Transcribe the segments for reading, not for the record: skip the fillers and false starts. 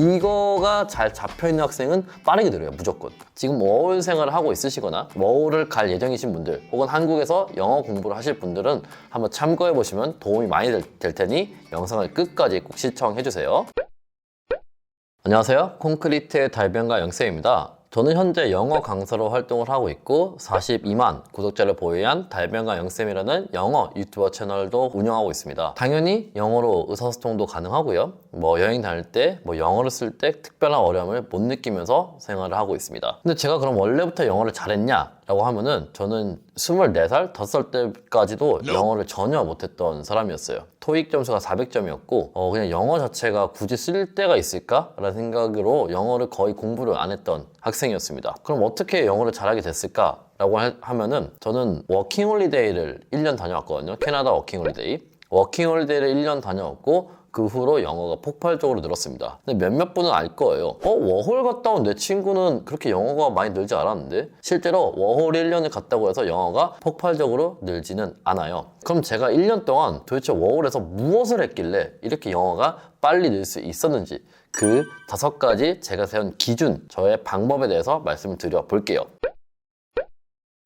이거가 잘 잡혀있는 학생은 빠르게 늘어요, 무조건. 지금 워홀 생활을 하고 있으시거나 워홀을 갈 예정이신 분들 혹은 한국에서 영어 공부를 하실 분들은 한번 참고해보시면 도움이 많이 될 테니 영상을 끝까지 꼭 시청해주세요. 안녕하세요, 콘크리트의 달변가 영쌤입니다. 저는 현재 영어 강사로 활동을 하고 있고 42만 구독자를 보유한 달변가 영쌤이라는 영어 유튜버 채널도 운영하고 있습니다. 당연히 영어로 의사소통도 가능하고요. 여행 다닐 때 영어를 쓸 때 특별한 어려움을 못 느끼면서 생활을 하고 있습니다. 근데 제가 그럼 원래부터 영어를 잘했냐? 라고 하면은 저는 24살, 5살 때까지도 영어를 전혀 못했던 사람이었어요. 토익 점수가 400점이었고 그냥 영어 자체가 굳이 쓸 데가 있을까? 라는 생각으로 영어를 거의 공부를 안 했던 학생이었습니다. 그럼 어떻게 영어를 잘하게 됐을까? 라고 하면은 저는 워킹홀리데이를 1년 다녀왔거든요. 캐나다 워킹홀리데이. 워킹홀리데이를 1년 다녀왔고 그 후로 영어가 폭발적으로 늘었습니다. 근데 몇몇 분은 알 거예요. 워홀 갔다 온 내 친구는 그렇게 영어가 많이 늘지 않았는데 실제로 워홀 1년을 갔다고 해서 영어가 폭발적으로 늘지는 않아요. 그럼 제가 1년 동안 도대체 워홀에서 무엇을 했길래 이렇게 영어가 빨리 늘 수 있었는지 그 5가지 제가 세운 기준, 저의 방법에 대해서 말씀을 드려볼게요.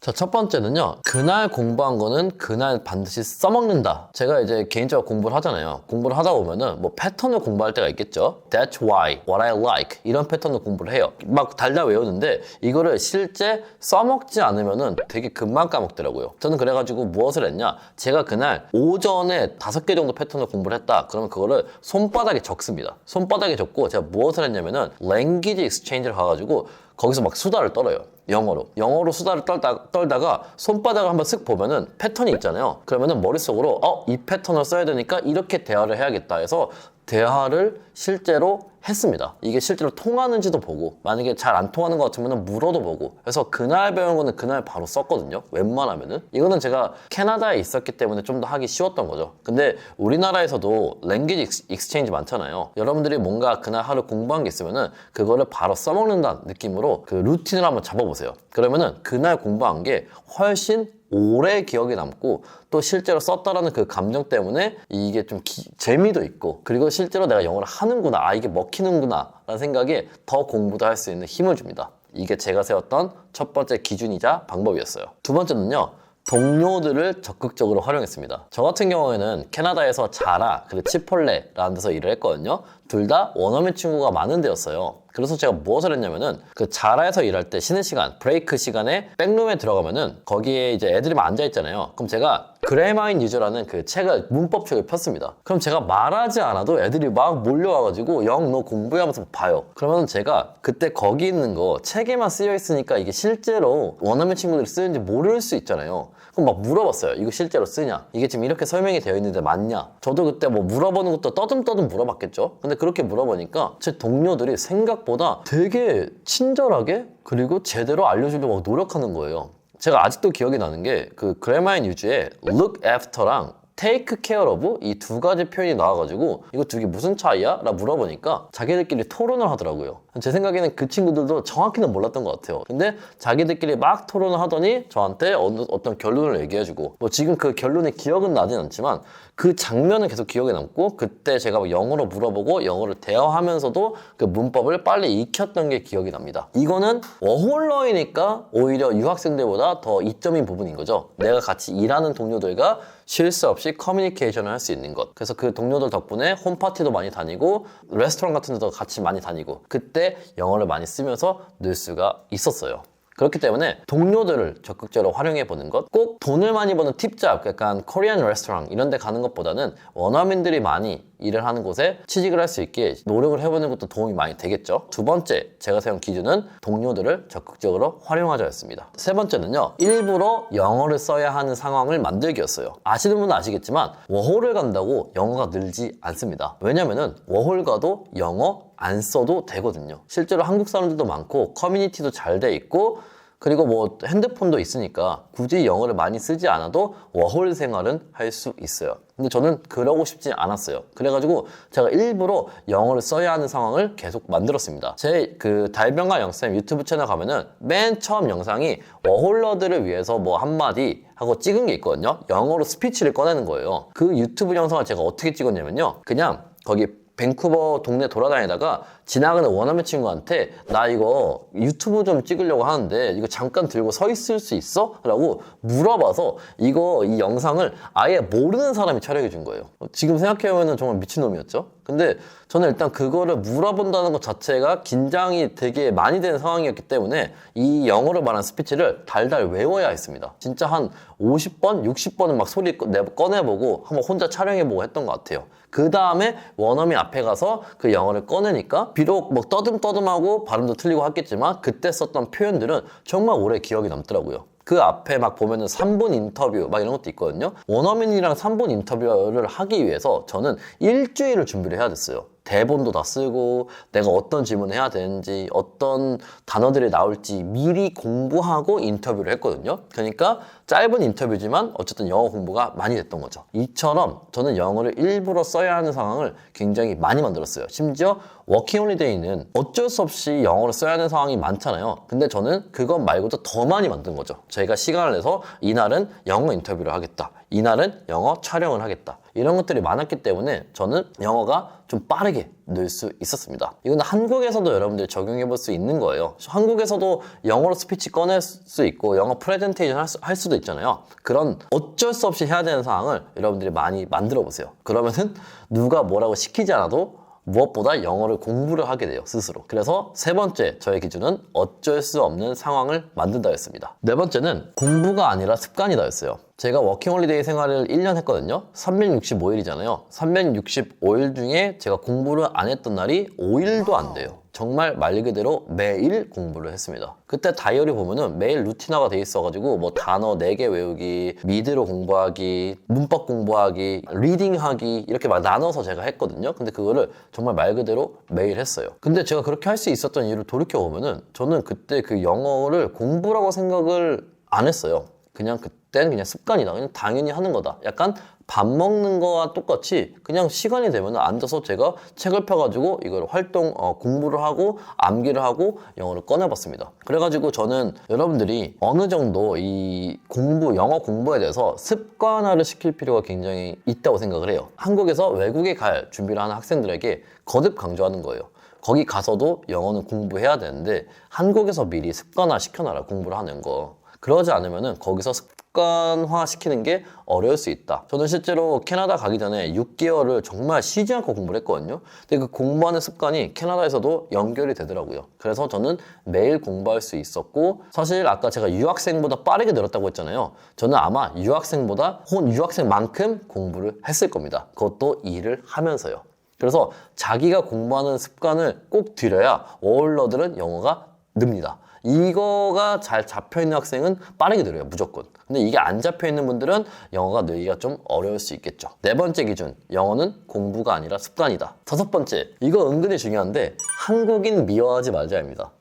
자, 첫 번째는요. 그날 공부한 거는 그날 반드시 써먹는다. 제가 이제 개인적으로 공부를 하잖아요. 공부를 하다 보면은 패턴을 공부할 때가 있겠죠. That's why, what I like 이런 패턴을 공부를 해요. 막 달달 외우는데 이거를 실제 써먹지 않으면은 되게 금방 까먹더라고요. 저는 그래가지고 무엇을 했냐. 제가 그날 오전에 5개 정도 패턴을 공부를 했다. 그러면 그거를 손바닥에 적습니다. 손바닥에 적고 제가 무엇을 했냐면은 Language Exchange를 가가지고 거기서 막 수다를 떨어요. 영어로 수다를 떨다가 손바닥을 한번 쓱 보면은 패턴이 있잖아요. 그러면은 머릿속으로 이 패턴을 써야 되니까 이렇게 대화를 해야겠다 해서 대화를 실제로 했습니다. 이게 실제로 통하는지도 보고 만약에 잘 안 통하는 것 같으면 물어도 보고 그래서 그날 배운 거는 그날 바로 썼거든요. 웬만하면은 이거는 제가 캐나다에 있었기 때문에 좀 더 하기 쉬웠던 거죠. 근데 우리나라에서도 랭귀지 익스체인지 많잖아요. 여러분들이 뭔가 그날 하루 공부한 게 있으면은 그거를 바로 써먹는다는 느낌으로 그 루틴을 한번 잡아보세요. 그러면은 그날 공부한 게 훨씬 오래 기억에 남고 또 실제로 썼다라는 그 감정 때문에 이게 좀 재미도 있고 그리고 실제로 내가 영어를 하는구나, 이게 먹히는구나 라는 생각에 더 공부도 할 수 있는 힘을 줍니다. 이게 제가 세웠던 첫 번째 기준이자 방법이었어요. 두 번째는요. 동료들을 적극적으로 활용했습니다. 저 같은 경우에는 캐나다에서 자라 그리고 치폴레라는 데서 일을 했거든요. 둘 다 원어민 친구가 많은 데였어요. 그래서 제가 무엇을 했냐면은 그 자라에서 일할 때 쉬는 시간, 브레이크 시간에 백룸에 들어가면은 거기에 이제 애들이 막 앉아있잖아요. 그럼 제가 그래마인 유저라는 그 책을 문법책을 폈습니다. 그럼 제가 말하지 않아도 애들이 막 몰려와가지고 영 너 공부하면서 봐요. 그러면 제가 그때 거기 있는 거 책에만 쓰여 있으니까 이게 실제로 원어민 친구들이 쓰는지 모를 수 있잖아요. 그럼 막 물어봤어요. 이거 실제로 쓰냐? 이게 지금 이렇게 설명이 되어 있는데 맞냐? 저도 그때 물어보는 것도 떠듬떠듬 물어봤겠죠? 근데 그렇게 물어보니까 제 동료들이 생각보다 되게 친절하게 그리고 제대로 알려주려고 노력하는 거예요. 제가 아직도 기억이 나는 게 그 그래마인 유즈에 look after랑 take care of 이 2가지 표현이 나와가지고 이거 2개 무슨 차이야? 라고 물어보니까 자기들끼리 토론을 하더라고요. 제 생각에는 그 친구들도 정확히는 몰랐던 것 같아요. 근데 자기들끼리 막 토론을 하더니 저한테 어떤 결론을 얘기해주고 지금 그 결론의 기억은 나진 않지만 그 장면은 계속 기억에 남고 그때 제가 영어로 물어보고 영어를 대화하면서도 그 문법을 빨리 익혔던 게 기억이 납니다. 이거는 워홀러이니까 오히려 유학생들보다 더 이점인 부분인 거죠. 내가 같이 일하는 동료들과 실수 없이 커뮤니케이션을 할 수 있는 것. 그래서 그 동료들 덕분에 홈파티도 많이 다니고 레스토랑 같은 데도 같이 많이 다니고 그때 영어를 많이 쓰면서 늘 수가 있었어요. 그렇기 때문에 동료들을 적극적으로 활용해 보는 것, 꼭 돈을 많이 버는 팁잡, 약간 코리안 레스토랑 이런 데 가는 것보다는 원어민들이 많이 일을 하는 곳에 취직을 할 수 있게 노력을 해보는 것도 도움이 많이 되겠죠. 두 번째 제가 세운 기준은 동료들을 적극적으로 활용하자였습니다. 세 번째는요. 일부러 영어를 써야 하는 상황을 만들기였어요. 아시는 분은 아시겠지만 워홀을 간다고 영어가 늘지 않습니다. 왜냐면은 워홀 가도 영어 안 써도 되거든요. 실제로 한국 사람들도 많고 커뮤니티도 잘 돼 있고 그리고 핸드폰도 있으니까 굳이 영어를 많이 쓰지 않아도 워홀 생활은 할 수 있어요. 근데 저는 그러고 싶지 않았어요. 그래가지고 제가 일부러 영어를 써야 하는 상황을 계속 만들었습니다. 제 그 달변가 영쌤 유튜브 채널 가면은 맨 처음 영상이 워홀러들을 위해서 한마디 하고 찍은 게 있거든요. 영어로 스피치를 꺼내는 거예요. 그 유튜브 영상을 제가 어떻게 찍었냐면요. 그냥 거기 밴쿠버 동네 돌아다니다가 지나가는 원어민 친구한테 나 이거 유튜브 좀 찍으려고 하는데 이거 잠깐 들고 서 있을 수 있어? 라고 물어봐서 이 영상을 아예 모르는 사람이 촬영해 준 거예요. 지금 생각해보면 정말 미친놈이었죠. 근데 저는 일단 그거를 물어본다는 것 자체가 긴장이 되게 많이 되는 상황이었기 때문에 이 영어로 말한 스피치를 달달 외워야 했습니다. 진짜 한 50번, 60번은 막 소리 꺼내보고 한번 혼자 촬영해보고 했던 것 같아요. 그 다음에 원어민 앞에 가서 그 영어를 꺼내니까 비록 뭐 떠듬떠듬하고 발음도 틀리고 했겠지만 그때 썼던 표현들은 정말 오래 기억이 남더라고요. 그 앞에 막 보면은 3분 인터뷰 막 이런 것도 있거든요. 원어민이랑 3분 인터뷰를 하기 위해서 저는 일주일을 준비를 해야 됐어요. 대본도 다 쓰고 내가 어떤 질문을 해야 되는지 어떤 단어들이 나올지 미리 공부하고 인터뷰를 했거든요. 그러니까 짧은 인터뷰지만 어쨌든 영어 공부가 많이 됐던 거죠. 이처럼 저는 영어를 일부러 써야 하는 상황을 굉장히 많이 만들었어요. 심지어 워킹홀리데이는 어쩔 수 없이 영어를 써야 하는 상황이 많잖아요. 근데 저는 그것 말고도 더 많이 만든 거죠. 저희가 시간을 내서 이날은 영어 인터뷰를 하겠다. 이날은 영어 촬영을 하겠다. 이런 것들이 많았기 때문에 저는 영어가 좀 빠르게 늘 수 있었습니다. 이건 한국에서도 여러분들이 적용해 볼 수 있는 거예요. 한국에서도 영어로 스피치 꺼낼 수 있고 영어 프레젠테이션 할 수도 있잖아요. 그런 어쩔 수 없이 해야 되는 상황을 여러분들이 많이 만들어 보세요. 그러면은 누가 뭐라고 시키지 않아도 무엇보다 영어를 공부를 하게 돼요, 스스로. 그래서 세 번째 저의 기준은 어쩔 수 없는 상황을 만든다였습니다. 네 번째는 공부가 아니라 습관이다였어요. 제가 워킹홀리데이 생활을 1년 했거든요. 365일이잖아요. 365일 중에 제가 공부를 안 했던 날이 5일도 안 돼요. 정말 말 그대로 매일 공부를 했습니다. 그때 다이어리 보면은 매일 루틴화가 돼 있어가지고 뭐 단어 4개 외우기, 미드로 공부하기, 문법 공부하기, 리딩하기 이렇게 막 나눠서 제가 했거든요. 근데 그거를 정말 말 그대로 매일 했어요. 근데 제가 그렇게 할 수 있었던 이유를 돌이켜보면은 저는 그때 그 영어를 공부라고 생각을 안 했어요. 그냥 그때는 그냥 습관이다. 그냥 당연히 하는 거다. 약간 밥 먹는 거와 똑같이 그냥 시간이 되면 앉아서 제가 책을 펴가지고 이걸 공부를 하고 암기를 하고 영어를 꺼내봤습니다. 그래가지고 저는 여러분들이 어느 정도 이 영어 공부에 대해서 습관화를 시킬 필요가 굉장히 있다고 생각을 해요. 한국에서 외국에 갈 준비를 하는 학생들에게 거듭 강조하는 거예요. 거기 가서도 영어는 공부해야 되는데 한국에서 미리 습관화 시켜놔라, 공부를 하는 거. 그러지 않으면은 거기서 습관화 시키는 게 어려울 수 있다. 저는 실제로 캐나다 가기 전에 6개월을 정말 쉬지 않고 공부를 했거든요. 근데 그 공부하는 습관이 캐나다에서도 연결이 되더라고요. 그래서 저는 매일 공부할 수 있었고, 사실 아까 제가 유학생보다 빠르게 늘었다고 했잖아요. 저는 아마 유학생만큼 공부를 했을 겁니다. 그것도 일을 하면서요. 그래서 자기가 공부하는 습관을 꼭 들여야 워홀러들은 영어가 늡니다. 이거가 잘 잡혀있는 학생은 빠르게 늘어요, 무조건. 근데 이게 안 잡혀있는 분들은 영어가 늘기가 좀 어려울 수 있겠죠. 네 번째 기준, 영어는 공부가 아니라 습관이다. 다섯 번째, 이거 은근히 중요한데 한국인 미워하지 말자입니다.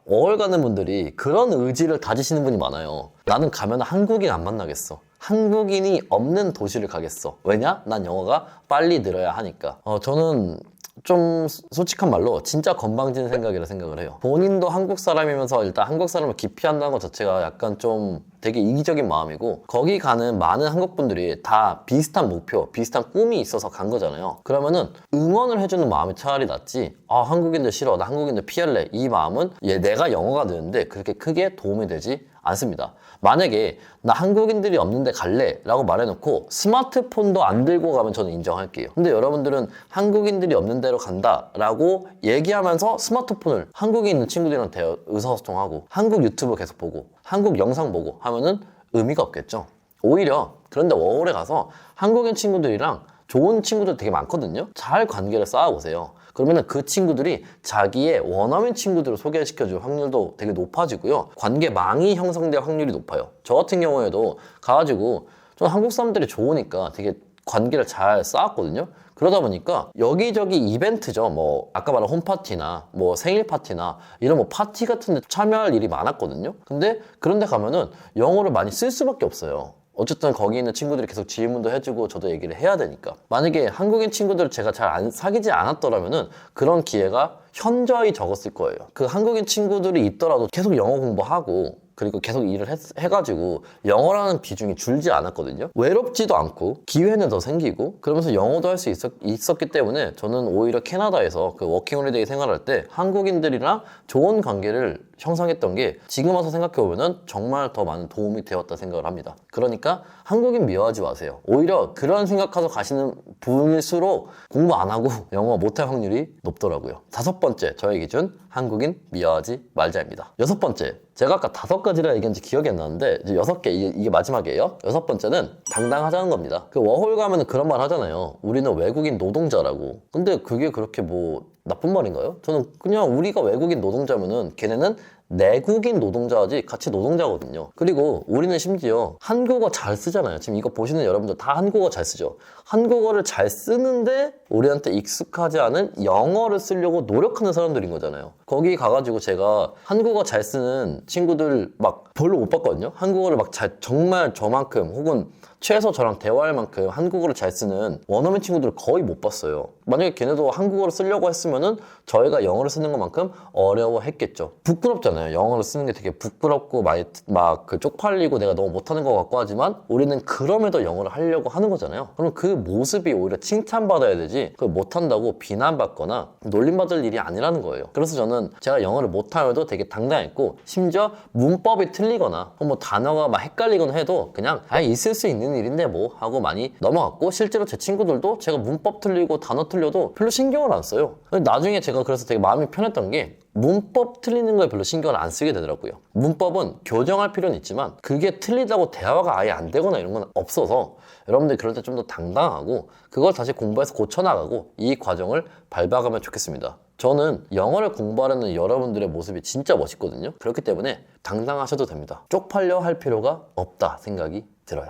어월 가는 분들이 그런 의지를 다지시는 분이 많아요. 나는 가면 한국인 안 만나겠어. 한국인이 없는 도시를 가겠어. 왜냐? 난 영어가 빨리 늘어야 하니까. 저는 좀 솔직한 말로 진짜 건방진 생각이라 생각을 해요. 본인도 한국 사람이면서 일단 한국 사람을 기피한다는 것 자체가 약간 좀 되게 이기적인 마음이고, 거기 가는 많은 한국 분들이 다 비슷한 목표, 비슷한 꿈이 있어서 간 거잖아요. 그러면은 응원을 해주는 마음이 차라리 낫지, 한국인들 싫어, 나 한국인들 피할래, 이 마음은 내가 영어가 되는데 그렇게 크게 도움이 되지 않습니다. 만약에 나 한국인들이 없는데 갈래 라고 말해놓고 스마트폰도 안 들고 가면 저는 인정할게요. 근데 여러분들은 한국인들이 없는 데로 간다 라고 얘기하면서 스마트폰을 한국에 있는 친구들한테 의사소통하고 한국 유튜브 계속 보고 한국 영상 보고 하면은 의미가 없겠죠. 오히려 그런데 워홀에 가서 한국인 친구들이랑 좋은 친구들 되게 많거든요. 잘 관계를 쌓아보세요. 그러면 그 친구들이 자기의 원어민 친구들을 소개시켜줄 확률도 되게 높아지고요. 관계망이 형성될 확률이 높아요. 저 같은 경우에도 가가지고 좀 한국 사람들이 좋으니까 되게 관계를 잘 쌓았거든요. 그러다 보니까 여기저기 이벤트죠. 아까 말한 홈파티나 생일 파티나 이런 파티 같은 데 참여할 일이 많았거든요. 근데 그런 데 가면은 영어를 많이 쓸 수밖에 없어요. 어쨌든 거기 있는 친구들이 계속 질문도 해주고 저도 얘기를 해야 되니까. 만약에 한국인 친구들을 제가 잘 사귀지 않았더라면은 그런 기회가 현저히 적었을 거예요. 그 한국인 친구들이 있더라도 계속 영어 공부하고 그리고 계속 일을 해가지고 영어라는 비중이 줄지 않았거든요. 외롭지도 않고 기회는 더 생기고 그러면서 영어도 할 수 있었기 때문에 저는 오히려 캐나다에서 그 워킹홀리데이 생활할 때 한국인들이랑 좋은 관계를 형성했던 게 지금 와서 생각해보면 정말 더 많은 도움이 되었다 생각을 합니다. 그러니까 한국인 미워하지 마세요. 오히려 그런 생각하고 가시는 분일수록 공부 안 하고 영어 못할 확률이 높더라고요. 5번째, 저의 기준 한국인 미워하지 말자입니다. 6번째, 제가 아까 5가지라 얘기했는지 기억이 안 나는데 이제 6개, 이게 마지막이에요. 6번째는 당당하자는 겁니다. 그 워홀 가면 그런 말 하잖아요. 우리는 외국인 노동자라고. 근데 그게 그렇게 뭐 나쁜 말인가요? 저는 그냥 우리가 외국인 노동자면은 걔네는 내국인 노동자지 같이 노동자거든요. 그리고 우리는 심지어 한국어 잘 쓰잖아요. 지금 이거 보시는 여러분들 다 한국어 잘 쓰죠. 한국어를 잘 쓰는데 우리한테 익숙하지 않은 영어를 쓰려고 노력하는 사람들인 거잖아요. 거기 가가지고 제가 한국어 잘 쓰는 친구들 막 별로 못 봤거든요. 한국어를 막 정말 저만큼 혹은 최소 저랑 대화할 만큼 한국어를 잘 쓰는 원어민 친구들을 거의 못 봤어요. 만약에 걔네도 한국어를 쓰려고 했으면은 저희가 영어를 쓰는 것만큼 어려워했겠죠. 부끄럽잖아요. 영어를 쓰는 게 되게 부끄럽고 막 그 쪽팔리고 내가 너무 못하는 것 같고 하지만 우리는 그럼에도 영어를 하려고 하는 거잖아요. 그럼 그 모습이 오히려 칭찬받아야 되지 그걸 못한다고 비난받거나 놀림받을 일이 아니라는 거예요. 그래서 저는 제가 영어를 못하면도 되게 당당했고 심지어 문법이 틀리거나 뭐 단어가 막 헷갈리거나 해도 그냥 있을 수 있는 일인데 뭐 하고 많이 넘어갔고 실제로 제 친구들도 제가 문법 틀리고 단어 틀려도 별로 신경을 안 써요. 나중에 제가 그래서 되게 마음이 편했던 게 문법 틀리는 거에 별로 신경을 안 쓰게 되더라고요. 문법은 교정할 필요는 있지만 그게 틀리다고 대화가 아예 안 되거나 이런 건 없어서 여러분들이 그럴 때 좀 더 당당하고 그걸 다시 공부해서 고쳐나가고 이 과정을 밟아가면 좋겠습니다. 저는 영어를 공부하려는 여러분들의 모습이 진짜 멋있거든요. 그렇기 때문에 당당하셔도 됩니다. 쪽팔려 할 필요가 없다 생각이 들어요.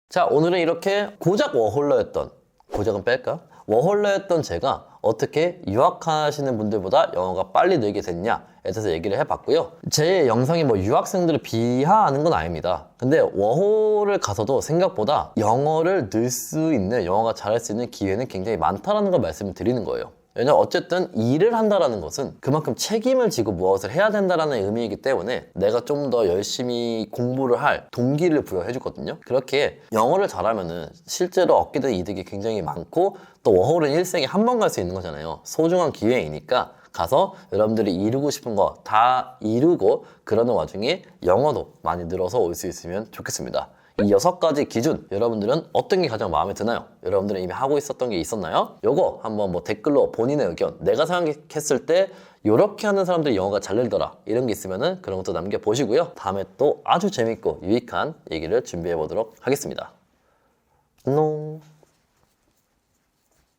자, 오늘은 이렇게 고작 워홀러였던, 고작은 뺄까? 워홀러였던 제가 어떻게 유학하시는 분들보다 영어가 빨리 늘게 됐냐에 대해서 얘기를 해봤고요. 제 영상이 뭐 유학생들을 비하하는 건 아닙니다. 근데 워홀을 가서도 생각보다 영어를 늘 수 있는, 영어가 잘할 수 있는 기회는 굉장히 많다는 걸 말씀을 드리는 거예요. 왜냐면 어쨌든 일을 한다는 것은 그만큼 책임을 지고 무엇을 해야 된다는 의미이기 때문에 내가 좀 더 열심히 공부를 할 동기를 부여해 주거든요. 그렇게 영어를 잘하면은 실제로 얻게 된 이득이 굉장히 많고 또 워홀은 일생에 한 번 갈 수 있는 거잖아요. 소중한 기회이니까 가서 여러분들이 이루고 싶은 거 다 이루고 그러는 와중에 영어도 많이 늘어서 올 수 있으면 좋겠습니다. 이 6가지 기준 여러분들은 어떤 게 가장 마음에 드나요? 여러분들은 이미 하고 있었던 게 있었나요? 요거 한번 뭐 댓글로 본인의 의견, 내가 생각했을 때 이렇게 하는 사람들이 영어가 잘 늘더라 이런 게 있으면은 그런 것도 남겨보시고요. 다음에 또 아주 재밌고 유익한 얘기를 준비해 보도록 하겠습니다. 안녕.